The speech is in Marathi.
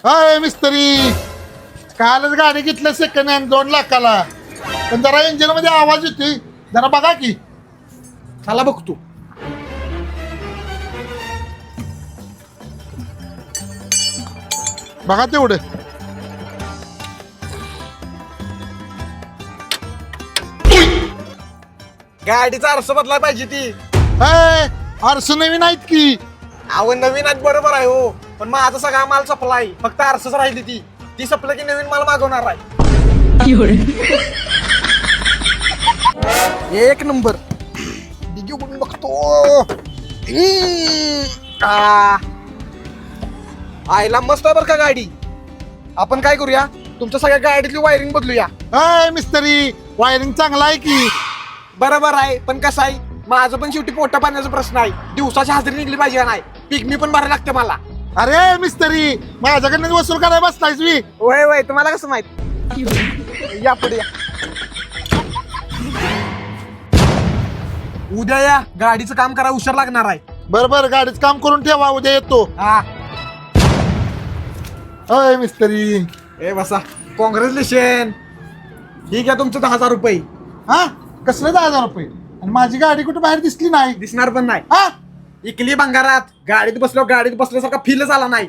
हाय मिस्त्री, कालच गाडी घेतलं सेकंड हँड 2 लाखाला. पण जरा इंजिन मध्ये आवाज येतोय, जरा बघा की. चला बघतो. बघा तेवढं. गाडीचा आरसा बदलाय पाहिजे ती. हाय, आरसू नवीन आहेत की. अहो नवीन आहेत बरोबर आहे हो, पण माझा सगळा माल सपलाय. फक्त आरसच राहिली ती सपलं की नवीन माल मागवणार आहे. एक नंबर. डिगी उडून बघतो. आईला मस्त आहे बरं का गाडी. आपण काय करूया, तुमच्या सगळ्या गाडीतली वायरिंग बदलूया. हाय मिस्त्री, वायरिंग चांगला आहे की. बरोबर आहे, पण कसं आहे, माझं पण शेवटी पोटा पाण्याचा प्रश्न आहे. दिवसाची हजेरी निघली पाहिजे का नाही. पिकमी पण भरायला लागते मला. अरे मिस्त्री, माझ्याकडनं वसूल करायला बसलायस मी. वय वय, तुम्हाला कसं माहित. या पुढे या. उद्या या, गाडीचं काम करा, हुशार लागणार आहे. बरोबर, गाडीच काम करून ठेवा, उद्या येतो. हा. हाय मिस्त्री. ए बसा. कॉंग्रॅच्युलेशन. ठीक आहे, तुमचं 10,000 रुपये. हा, कसलं 10,000 रुपये? आणि माझी गाडी कुठे बाहेर दिसली नाही. दिसणार पण नाही. हा, इकली भंगारात. गाडीत बसल्यासारखा फीलच आला नाही.